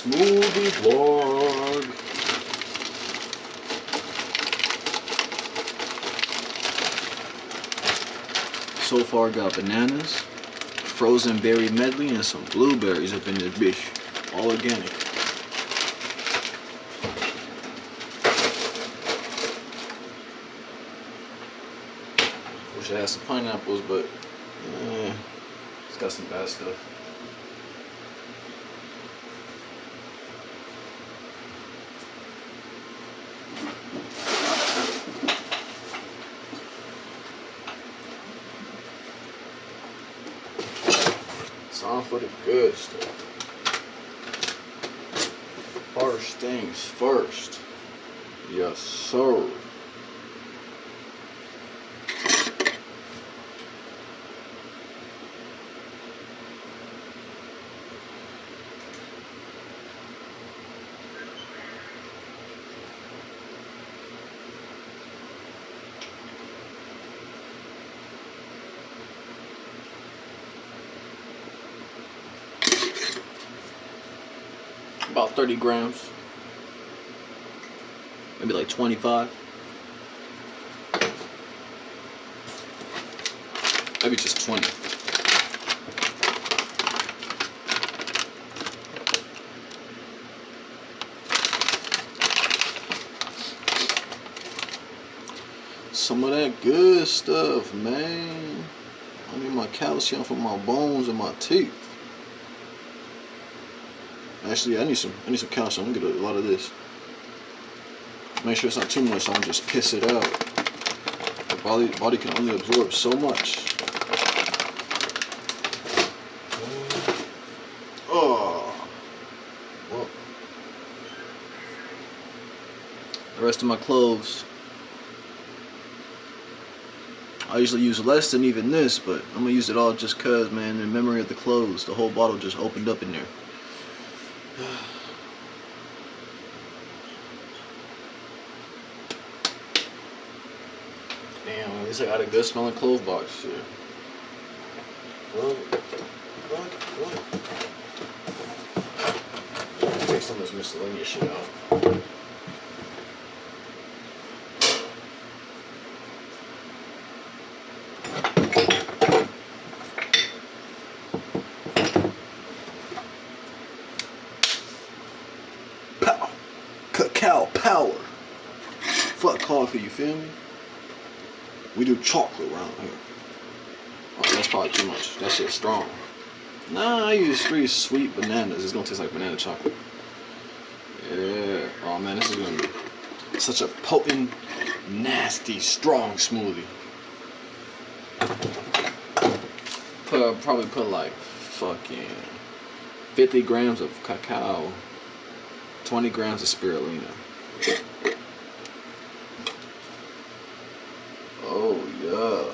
smoothie vlog. So far got bananas, frozen berry medley, and some blueberries up in this bitch. All organic. Wish I had some pineapples, but it's got some bad stuff. Time for the good stuff. First things first. Yes, sir. About 30 grams, maybe like 25, maybe just 20. Some of that good stuff, man. I need my calcium for my bones and my teeth. Actually, I need some calcium. I'm gonna get a lot of this. Make sure it's not too much, so I don't just piss it out. The body can only absorb so much. Oh. Well. The rest of my cloves, I usually use less than even this, but I'm gonna use it all just cause, man, in memory of the cloves. The whole bottle just opened up in there. Damn, at least I got a good smelling clove box here. Take some of this miscellaneous shit out. Pow! Cacao power! Fuck coffee, you feel me? We do chocolate around here. Oh, that's probably too much. That shit's strong. Nah, I use 3 sweet bananas. It's gonna taste like banana chocolate. Yeah. Oh man, this is gonna be such a potent, nasty, strong smoothie. Probably put like fucking 50 grams of cacao, 20 grams of spirulina. Oh yeah.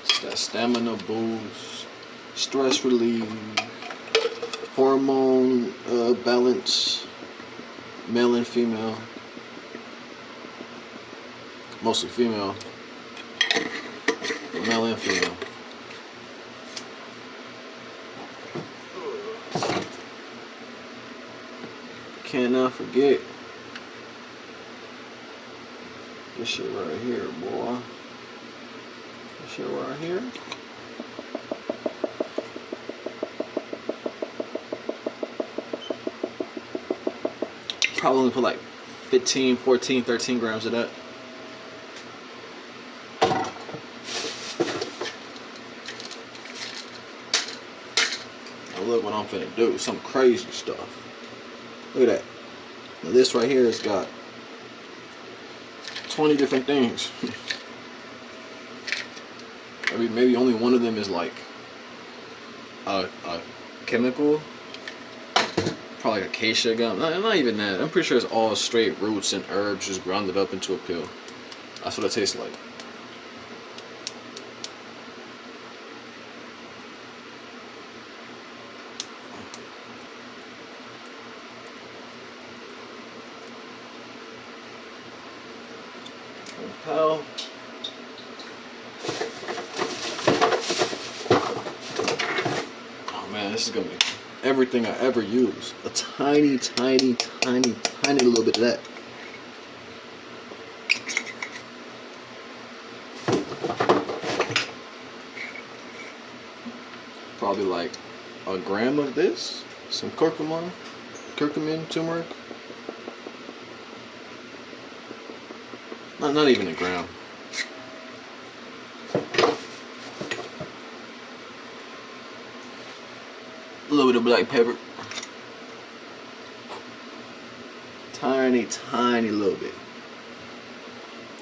It's that stamina boost, stress relief, hormone balance, male and female. Mostly female, but male and female. Cannot forget this shit right here, boy. This shit right here. Probably only put like 15, 14, 13 grams of that. Now look what I'm finna do. Some crazy stuff. Look at that. Now this right here has got 20 different things. Maybe only one of them is like a chemical. Probably like acacia gum. Not even that. I'm pretty sure it's all straight roots and herbs just grounded up into a pill. That's what it tastes like. Pal. Oh man, this is gonna be everything I ever use. A tiny, tiny, tiny, tiny little bit of that. Probably like a gram of this. Some curcumin, turmeric. Not even a gram. A little bit of black pepper. Tiny, tiny little bit.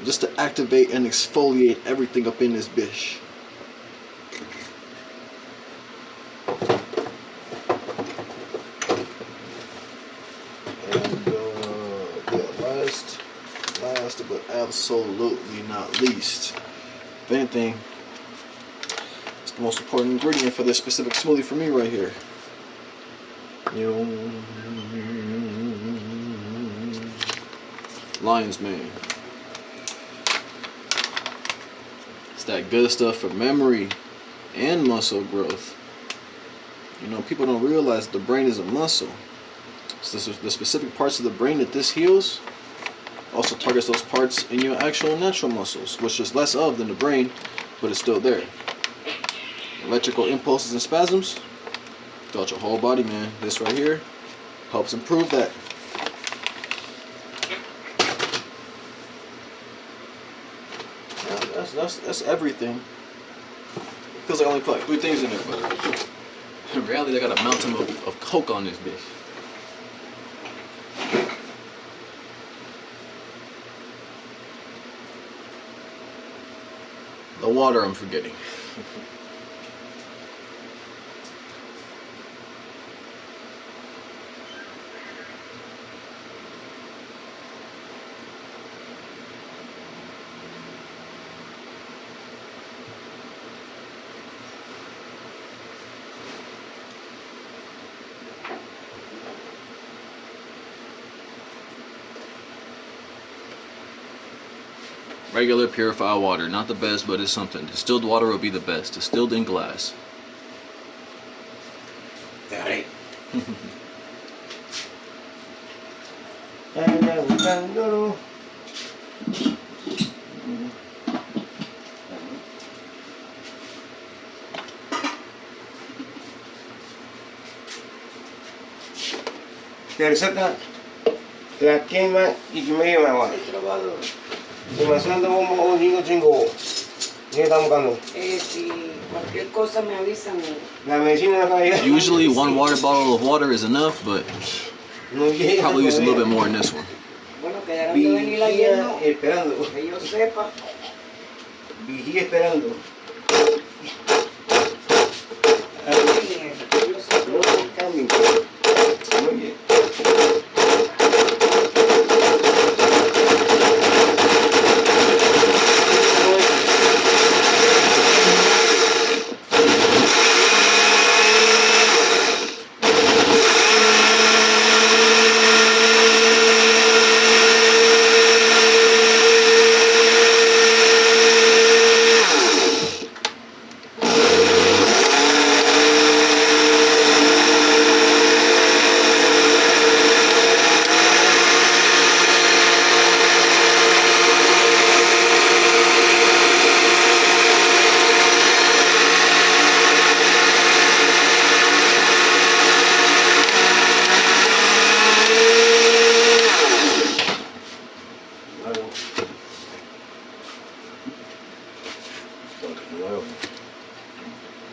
Just to activate and exfoliate everything up in this bitch. And yeah, last but absolutely not least, if anything, it's the most important ingredient for this specific smoothie for me right here. Lion's mane. It's that good stuff for memory and muscle growth. You know, people don't realize the brain is a muscle. So the specific parts of the brain that this heals also targets those parts in your actual natural muscles, which is less of than the brain, but it's still there. Electrical impulses and spasms throughout your whole body, man. This right here helps improve that. That's everything. Feels like I only put like 3 things in there, but in reality, they got a mountain of coke on this bitch. The water I'm forgetting. Regular purified water, not the best, but it's something. Distilled water will be the best. Distilled in glass. Daddy. Teruskan, yakin mak, ikimai mawar. Si Masando mo digo chingo, ¿qué estamos buscando? Si cualquier cosa me avisan. La medicina acá ya. Usually 1 water bottle of water is enough, but probably use a little bit more in this one. Bueno, quedarán de venir ayer, ¿no? Esperando. Que yo sepa. Vigía esperando. Yo sé No cambien. Muy bien.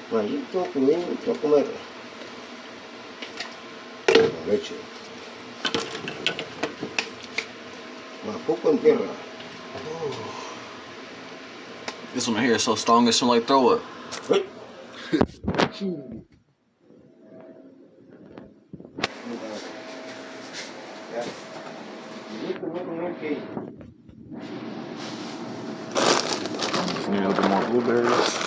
Maldito pimiento a comer. La leche. Más poco en tierra. This one right here is so strong, it's like throw up. Just need a little bit more blueberries.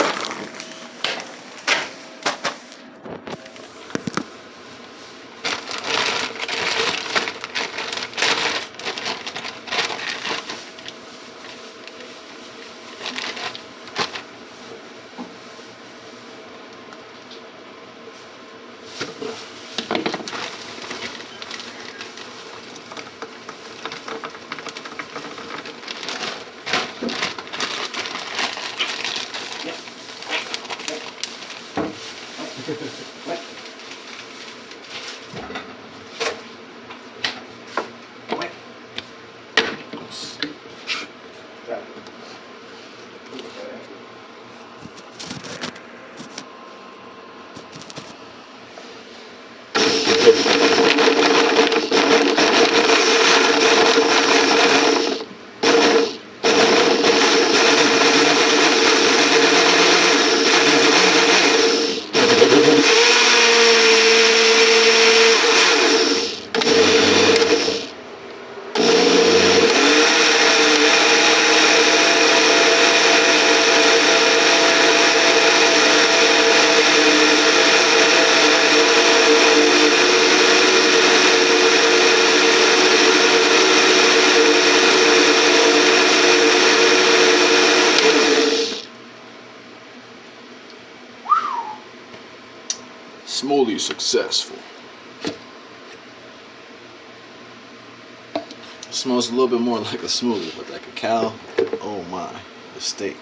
Smoothie successful. Smells a little bit more like a smoothie, but that cacao, oh my, the steak.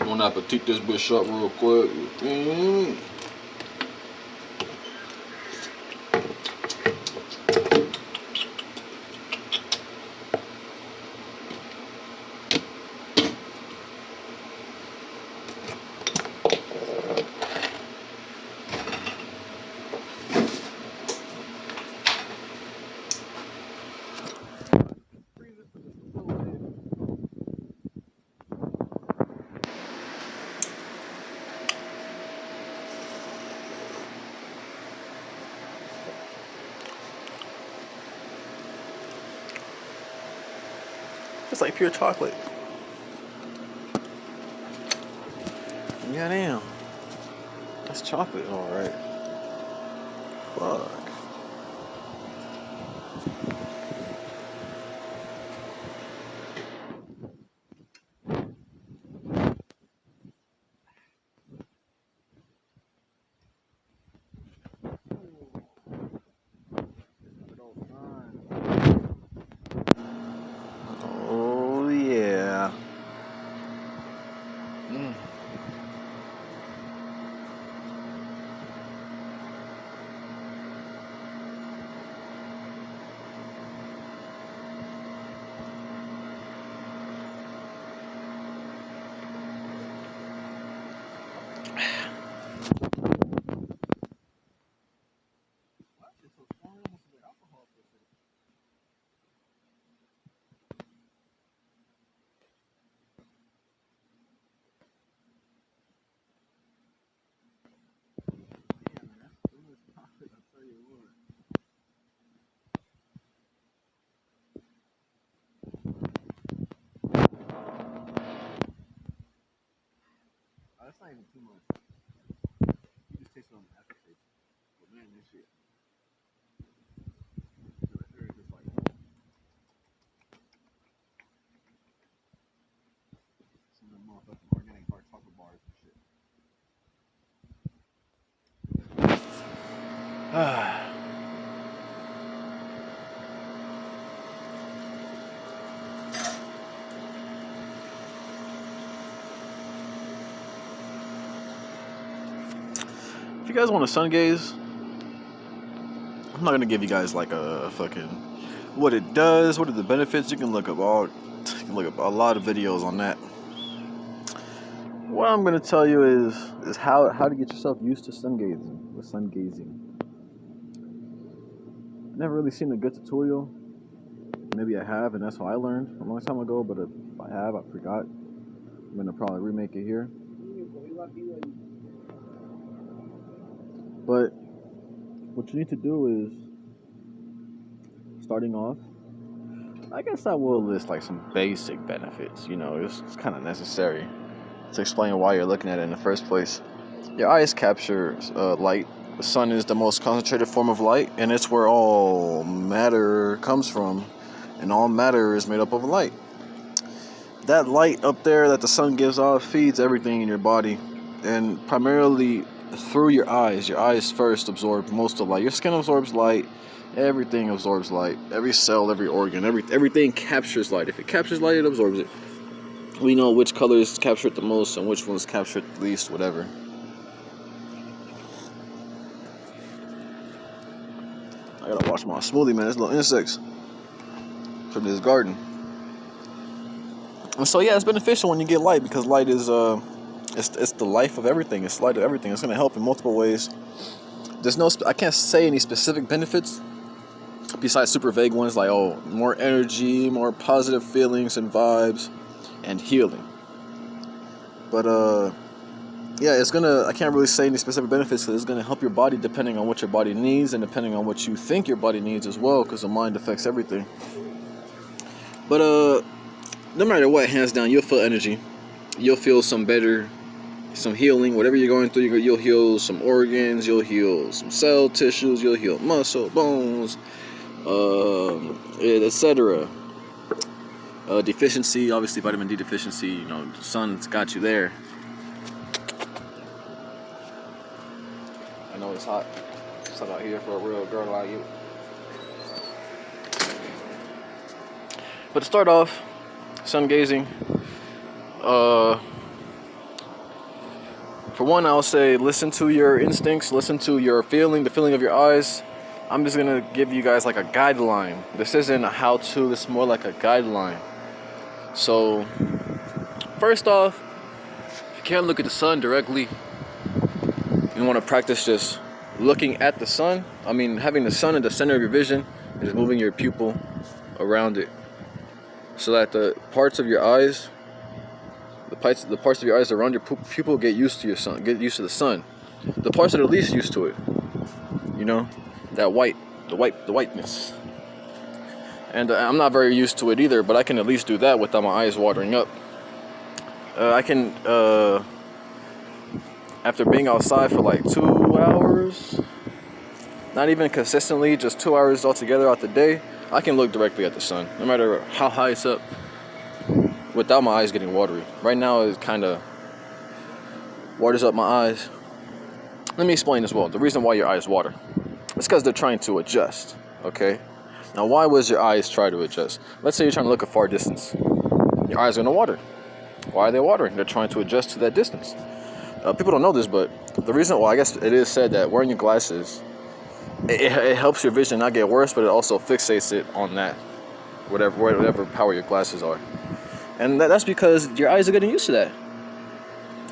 Bon appetit this bitch up real quick. It's like pure chocolate. Goddamn. That's chocolate, alright. Fuck. Oh yeah. That's not even too much. You just taste it on the aftertaste. But man, this shit. Right there is just like some of them motherfucking organic dark chocolate bars and shit. If you guys want to sun gaze, I'm not gonna give you guys like a fucking what it does, what are the benefits. You can look up a lot of videos on that. What I'm gonna tell you is how to get yourself used to sun gazing. Never really seen a good tutorial. Maybe I have, and that's how I learned a long time ago. But if I have, I forgot. I'm gonna probably remake it here. But what you need to do is, starting off, I guess I will list like some basic benefits. You know, it's kind of necessary to explain why you're looking at it in the first place. Your eyes capture light. The sun is the most concentrated form of light, and it's where all matter comes from, and all matter is made up of light. That light up there that the sun gives off feeds everything in your body, and primarily through your eyes. Your eyes first absorb most of light. Your skin absorbs light. Everything absorbs light. Every cell, every organ, everything captures light. If it captures light, it absorbs it. We know which colors capture it the most and which ones capture it the least, whatever. I gotta watch my smoothie, man. There's little insects from this garden. And so yeah, it's beneficial when you get light, because light is it's the life of everything. It's light of everything. It's gonna help in multiple ways. I can't say any specific benefits besides super vague ones like more energy, more positive feelings and vibes, and healing. But yeah, it's gonna, I can't really say any specific benefits because it's gonna help your body depending on what your body needs and depending on what you think your body needs as well, because the mind affects everything. But no matter what, hands down, you'll feel energy. You'll feel some better, some healing. Whatever you're going through, you'll heal some organs, you'll heal some cell tissues, you'll heal muscle, bones, etc. Deficiency, obviously vitamin D deficiency, you know, the sun's got you there. I know it's hot. It's hot out here for a real girl like you. But to start off, sun gazing. For one, I'll say listen to your instincts, listen to your feeling, the feeling of your eyes. I'm just gonna give you guys like a guideline. This isn't a how-to, this is more like a guideline. So, first off, if you can't look at the sun directly, you want to practice just looking at the sun. I mean, having the sun in the center of your vision and just moving your pupil around it, so that the parts of your eyes, the parts of your eyes around your pupil get used to your sun, get used to the sun. The parts that are least used to it, you know, that whiteness. And I'm not very used to it either, but I can at least do that without my eyes watering up. I can, after being outside for like 2 hours, not even consistently, just 2 hours altogether out the day, I can look directly at the sun, no matter how high it's up, without my eyes getting watery. Right now, it kind of waters up my eyes. Let me explain as well. The reason why your eyes water, it's because they're trying to adjust, okay? Now, why was your eyes try to adjust? Let's say you're trying to look a far distance. Your eyes are going to water. Why are they watering? They're trying to adjust to that distance. People don't know this, but the reason, well, I guess it is said that wearing your glasses, it helps your vision not get worse, but it also fixates it on that, whatever power your glasses are. And that's because your eyes are getting used to that.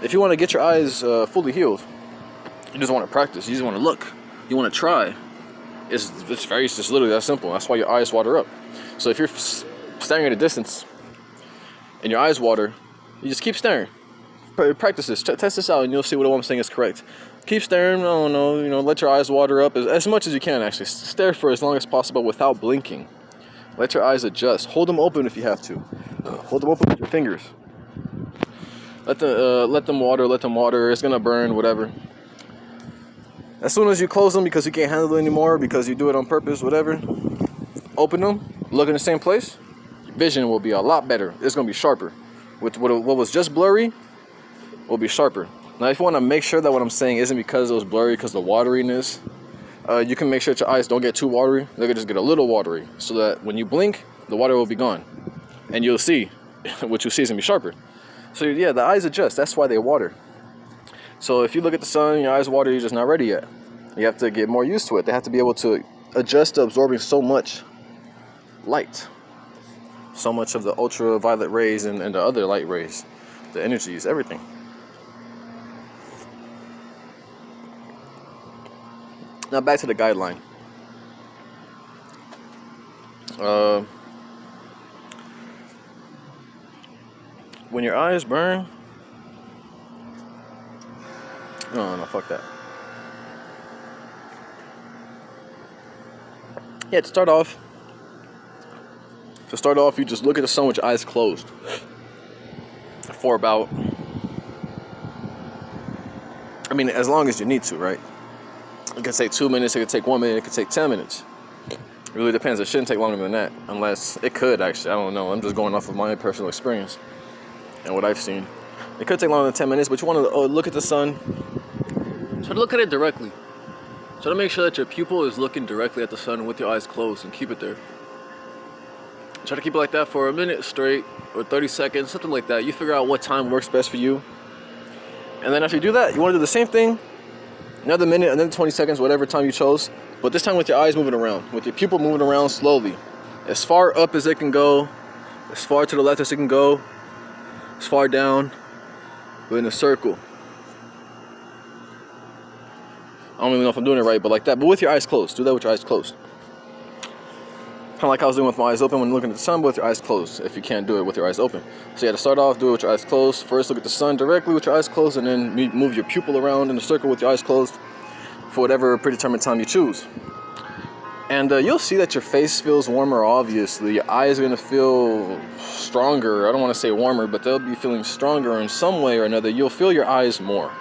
If you want to get your eyes fully healed, you just want to practice. You just want to look. You want to try. It's literally that simple. That's why your eyes water up. So if you're staring at a distance and your eyes water, you just keep staring. Practice this. Test this out, and you'll see what I'm saying is correct. Keep staring. I don't know. You know, let your eyes water up as much as you can. Actually, stare for as long as possible without blinking. Let your eyes adjust. Hold them open if you have to. Hold them open with your fingers. Let them water. Let them water. It's gonna burn. Whatever. As soon as you close them because you can't handle it anymore, because you do it on purpose, whatever, open them, look in the same place, your vision will be a lot better. It's going to be sharper. What was just blurry will be sharper. Now, if you want to make sure that what I'm saying isn't because it was blurry, because of the wateriness, you can make sure that your eyes don't get too watery. They can just get a little watery, so that when you blink, the water will be gone. And you'll see, what you see is going to be sharper. So yeah, the eyes adjust. That's why they water. So if you look at the sun, your eyes water, you're just not ready yet. You have to get more used to it. They have to be able to adjust to absorbing so much light. So much of the ultraviolet rays and the other light rays. The energies, everything. Now back to the guideline. When your eyes burn, no, fuck that. Yeah, to start off, you just look at the sun with your eyes closed for about, I mean, as long as you need to, right? It could take 2 minutes, it could take 1 minute, it could take 10 minutes. It really depends. It shouldn't take longer than that, unless it could, actually. I don't know. I'm just going off of my personal experience and what I've seen. It could take longer than 10 minutes, but you want to look at the sun. Try to look at it directly. Try to make sure that your pupil is looking directly at the sun with your eyes closed, and keep it there. Try to keep it like that for a minute straight, or 30 seconds, something like that. You figure out what time works best for you. And then after you do that, you want to do the same thing. Another minute, another 20 seconds, whatever time you chose. But this time with your eyes moving around, with your pupil moving around slowly. As far up as it can go, as far to the left as it can go, as far down, but in a circle. I don't even know if I'm doing it right, but like that. But with your eyes closed. Do that with your eyes closed. Kind of like I was doing with my eyes open when looking at the sun, but with your eyes closed, if you can't do it with your eyes open. So you had to start off, do it with your eyes closed. First look at the sun directly with your eyes closed, and then move your pupil around in a circle with your eyes closed for whatever predetermined time you choose. And you'll see that your face feels warmer, obviously. Your eyes are going to feel stronger. I don't want to say warmer, but they'll be feeling stronger in some way or another. You'll feel your eyes more.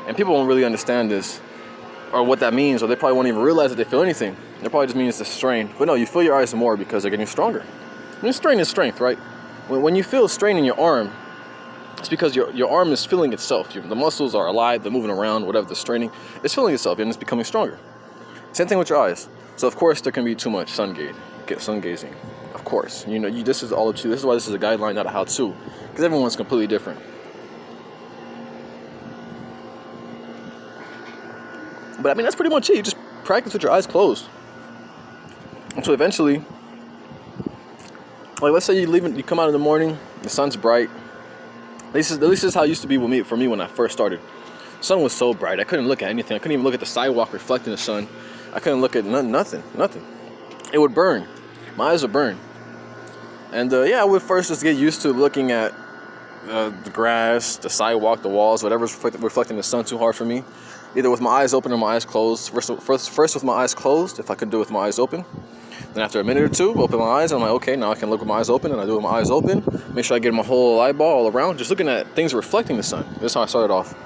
And people won't really understand this or what that means, or they probably won't even realize that they feel anything. It probably just means the strain. But no, you feel your eyes more because they're getting stronger. And strain is strength, right? When you feel strain in your arm, it's because your arm is feeling itself. The muscles are alive, they're moving around, whatever the straining. It's feeling itself, and it's becoming stronger. Same thing with your eyes. So of course there can be too much sun gazing. Of course, this is all up to you. This is why this is a guideline, not a how-to, because everyone's completely different. But I mean, that's pretty much it. You just practice with your eyes closed. And so eventually, like let's say you come out in the morning, the sun's bright. At least this is how it used to be for me when I first started. The sun was so bright, I couldn't look at anything. I couldn't even look at the sidewalk reflecting the sun. I couldn't look at nothing. It would burn. My eyes would burn. And I would first just get used to looking at the grass, the sidewalk, the walls, whatever's reflecting the sun too hard for me. Either with my eyes open or my eyes closed. First with my eyes closed, if I could do it with my eyes open. Then after a minute or two, open my eyes, and I'm like, okay, now I can look with my eyes open, and I do it with my eyes open. Make sure I get my whole eyeball all around, just looking at things reflecting the sun. This is how I started off.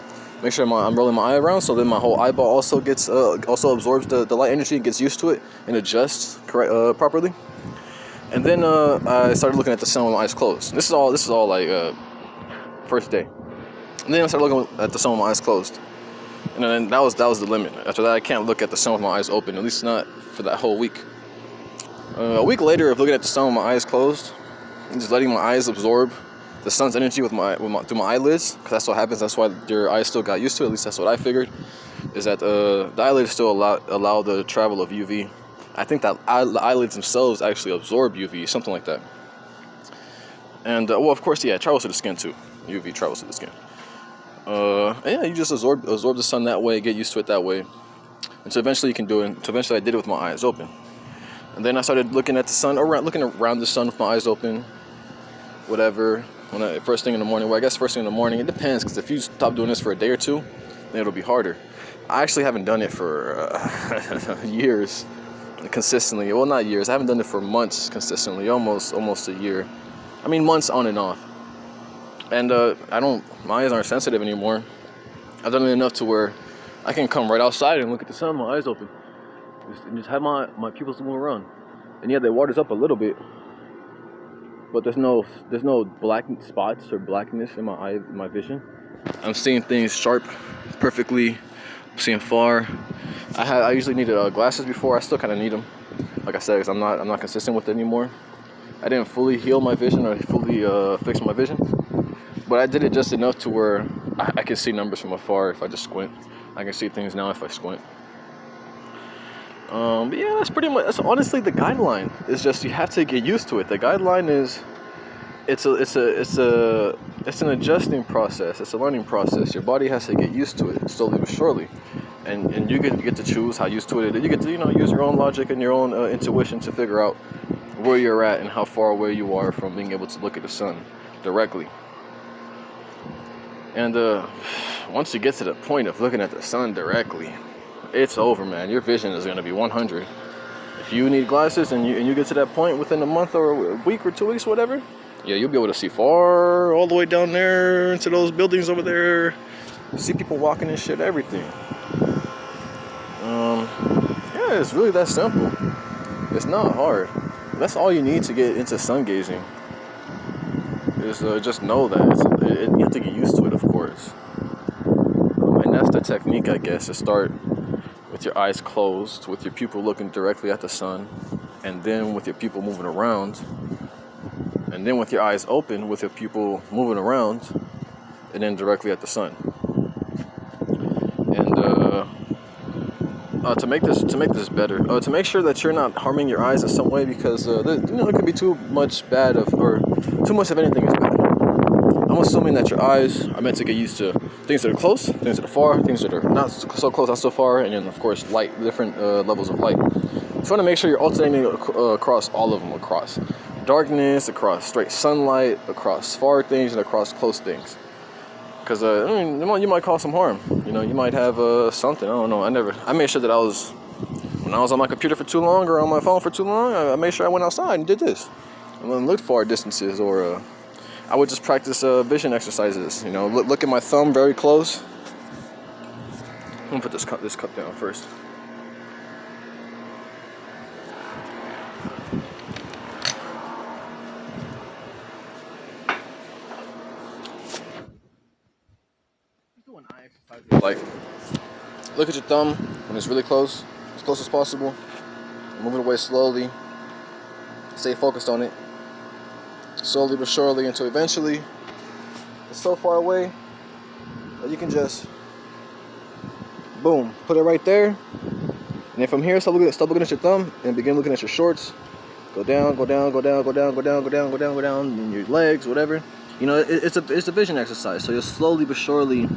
Make sure I'm rolling my eye around, so then my whole eyeball also absorbs the light energy and gets used to it and adjusts properly. And then I started looking at the sun with my eyes closed. This is all like first day. And then I started looking at the sun with my eyes closed. And then that was the limit. After that, I can't look at the sun with my eyes open, at least not for that whole week. A week later of looking at the sun with my eyes closed, and just letting my eyes absorb the sun's energy through my eyelids, because that's what happens. That's why your eyes still got used to it. At least that's what I figured. Is that the eyelids still allow the travel of UV. I think that the eyelids themselves actually absorb UV, something like that. And of course, it travels to the skin too. UV travels to the skin. You just absorb the sun that way, get used to it that way. And so eventually you can do it. So eventually I did it with my eyes open. And then I started looking at the sun, looking around the sun with my eyes open, whatever. First thing in the morning, well, I guess first thing in the morning, it depends, because if you stop doing this for a day or two, then it'll be harder. I actually haven't done it for years consistently. Well, not years. I haven't done it for months consistently, almost a year. I mean, months on and off. And my eyes aren't sensitive anymore. I've done it enough to where I can come right outside and look at the sun with my eyes open. Just have my pupils move around. And yeah, they waters up a little bit. But there's no black spots or blackness in my vision. I'm seeing things sharp, perfectly. I'm seeing far. I usually needed glasses before. I still kind of need them. Like I said, because I'm not consistent with it anymore. I didn't fully heal my vision or fully fix my vision. But I did it just enough to where I can see numbers from afar if I just squint. I can see things now if I squint. But yeah, that's honestly the guideline. It's just you have to get used to it. The guideline is it's an adjusting process. It's a learning process. Your body has to get used to it slowly but surely, and you get to choose how used to it. You get to use your own logic and your own intuition to figure out where you're at and how far away you are from being able to look at the sun directly. And once you get to the point of looking at the sun directly, it's over, man. Your vision is going to be 100. If you need glasses and you get to that point within a month or a week or 2 weeks, whatever, you'll be able to see far all the way down there into those buildings over there. See people walking and shit, everything. It's really that simple. It's not hard. That's all you need to get into sun gazing. Is just know that you have to get used to it, of course. And that's the technique, I guess, to start with your eyes closed, with your pupil looking directly at the sun, and then with your pupil moving around, and then with your eyes open, with your pupil moving around, and then directly at the sun. And to make this better, to make sure that you're not harming your eyes in some way, because it could be too much too much of anything is bad. I'm assuming that your eyes are meant to get used to things that are close, things that are far, things that are not so close, not so far, and then of course light, different levels of light. So want to make sure you're alternating across all of them, across darkness, across straight sunlight, across far things, and across close things. Because you might cause some harm. You know, you might have something. I don't know. I made sure that when I was on my computer for too long or on my phone for too long, I made sure I went outside and did this. And then looked far distances, or I would just practice vision exercises. You know, look at my thumb very close. I'm gonna put this cup down first. Do an eye exercise. Like, look at your thumb when it's really close, as close as possible. Move it away slowly. Stay focused on it. Slowly but surely until eventually it's so far away that you can just boom, put it right there. And then from here, stop looking at your thumb and begin looking at your shorts. Go down, go down, go down, go down, go down, go down, go down, go down, and your legs, whatever. You know, it's a vision exercise. So you'll slowly but surely,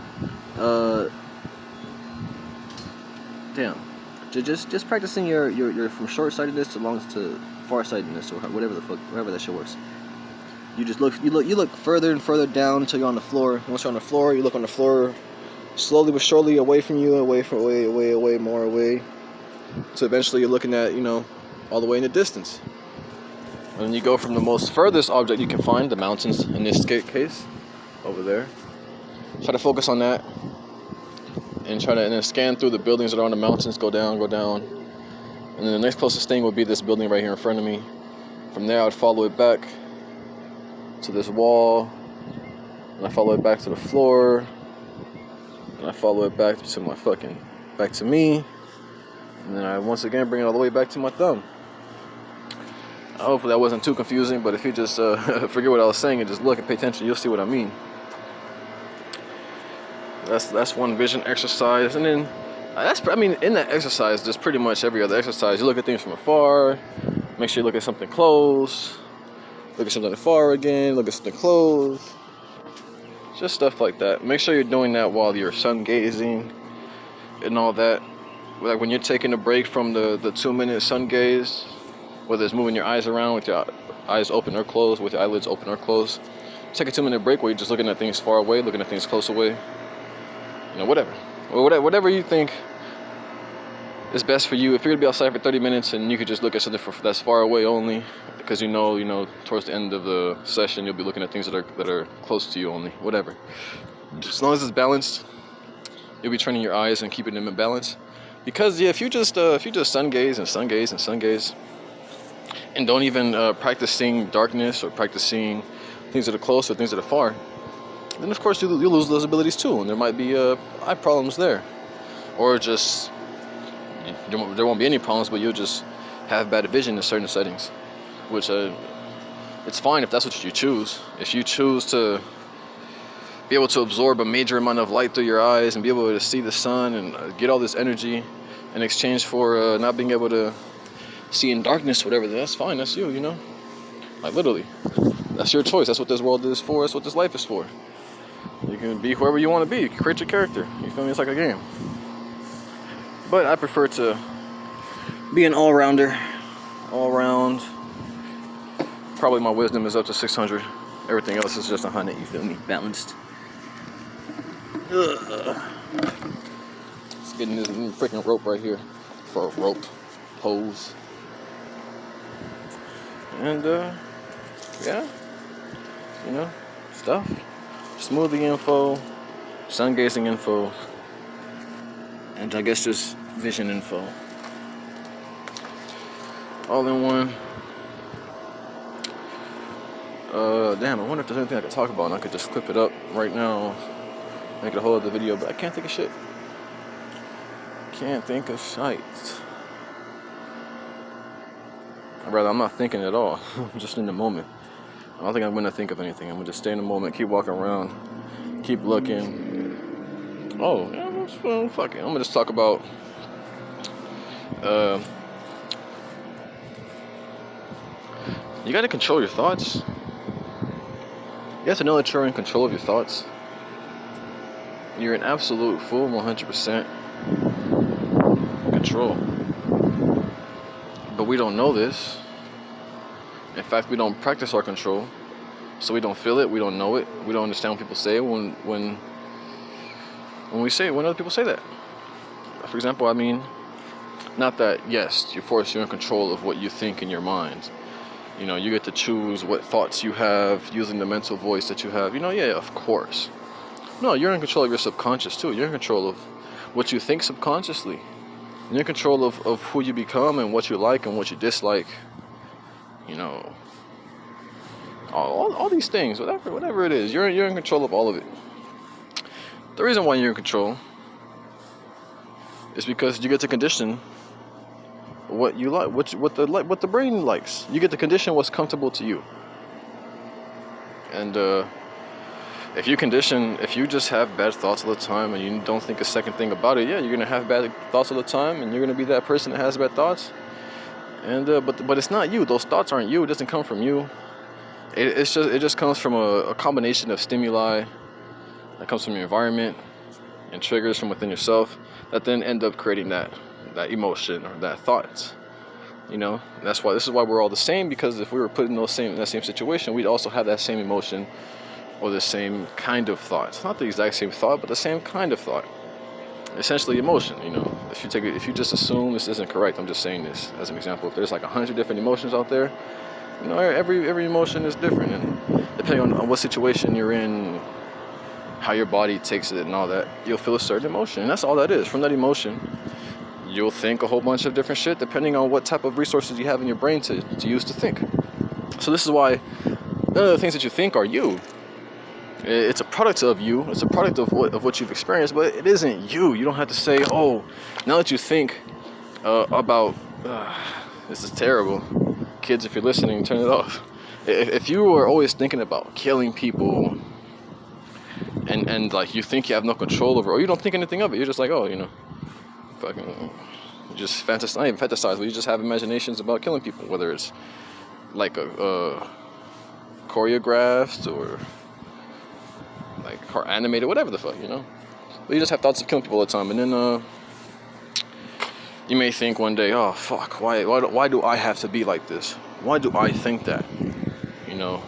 just practicing your from short-sightedness to far-sightedness, or whatever that shit works. You just look further and further down until you're on the floor. Once you're on the floor, you look on the floor, slowly but surely away from you, away, more away. So eventually you're looking at, you know, all the way in the distance. And then you go from the most furthest object you can find, the mountains in this case, over there. Try to focus on that, and then scan through the buildings that are on the mountains. Go down, and then the next closest thing would be this building right here in front of me. From there, I would follow it back to this wall, and I follow it back to the floor, and I follow it back to me, and then I once again bring it all the way back to my thumb. Hopefully that wasn't too confusing, but if you just forget what I was saying and just look and pay attention, you'll see what I mean. That's one vision exercise, and then in that exercise, there's pretty much every other exercise. You look at things from afar, make sure you look at something close, look at something far again, look at something close, just stuff like that. Make sure you're doing that while you're sun gazing and all that. Like when you're taking a break from the 2-minute sun gaze, whether it's moving your eyes around with your eyes open or closed, with your eyelids open or closed, take a 2-minute break where you're just looking at things far away, looking at things close away, you know, whatever you think is best for you. If you're gonna be outside for 30 minutes and you could just look at something that's far away only, because you know towards the end of the session you'll be looking at things that are close to you only, whatever. As long as it's balanced, you'll be training your eyes and keeping them in balance. Because if you just sun gaze and don't even practice seeing darkness or practice seeing things that are close or things that are far, then of course you'll lose those abilities too, and there might be eye problems there, or just there won't be any problems, but you'll just have bad vision in certain settings, which it's fine if that's what you choose. If you choose to be able to absorb a major amount of light through your eyes and be able to see the sun and get all this energy in exchange for not being able to see in darkness, whatever, then that's fine. That's you, you know? Like, literally. That's your choice. That's what this world is for. That's what this life is for. You can be whoever you want to be. You can create your character. You feel me? It's like a game. But I prefer to be an all-rounder. All-round. Probably my wisdom is up to 600. Everything else is just 100, you feel me? Balanced. Just getting this freaking rope right here for a rope hose. And yeah, you know, stuff. Smoothie info, sun gazing info, and I guess just vision info. All in one. Damn, I wonder if there's anything I could talk about and I could just clip it up right now, make it a whole other video, but I can't think of shit. Can't think of shite. I'm not thinking at all. I'm just in the moment. I don't think I'm gonna think of anything. I'm gonna just stay in the moment, keep walking around, keep looking. Oh, yeah, well, fuck it. I'm gonna just talk about you gotta control your thoughts. You have to know that you're in control of your thoughts. You're in absolute full 100% control. we don't know this. In fact, we don't practice our control, so we don't feel it, we don't know it, we don't understand what people say when other people say that. For example, I mean, not that, yes, you're in control of what you think in your mind. You know, you get to choose what thoughts you have using the mental voice that you have. You know, yeah, of course. No, you're in control of your subconscious too. You're in control of what you think subconsciously. You're in control of who you become and what you like and what you dislike. You know, all these things, whatever it is, you're in control of all of it. The reason why you're in control is because you get to condition what you like, what the brain likes. You get to condition what's comfortable to you. And if you just have bad thoughts all the time and you don't think a second thing about it, yeah, you're gonna have bad thoughts all the time, and you're gonna be that person that has bad thoughts. And but it's not you. Those thoughts aren't you. It doesn't come from you. It just comes from a combination of stimuli that comes from your environment and triggers from within yourself that then end up creating that emotion or that thought. You know, and this is why we're all the same, because if we were put in that same situation, we'd also have that same emotion or the same kind of thought. Not the exact same thought, but the same kind of thought. Essentially emotion, you know. If you just assume this isn't correct, I'm just saying this as an example. If there's like 100 different emotions out there, you know, every emotion is different, and depending on what situation you're in, how your body takes it and all that, you'll feel a certain emotion, and that's all that is. From that emotion, you'll think a whole bunch of different shit depending on what type of resources you have in your brain to use to think. So this is why none of the things that you think are you. It's a product of you. It's a product of what you've experienced, but it isn't you. You don't have to say, oh, now that you think about, this is terrible. Kids, if you're listening, turn it off. If you are always thinking about killing people and like you think you have no control over, or you don't think anything of it, you're just like, oh, you know, fucking, you just fantasize, not even fantasize, but you just have imaginations about killing people, whether it's like a choreographed or like animated, whatever the fuck, you know. But you just have thoughts of killing people all the time, and then you may think one day, oh fuck, why do I have to be like this? Why do I think that? You know,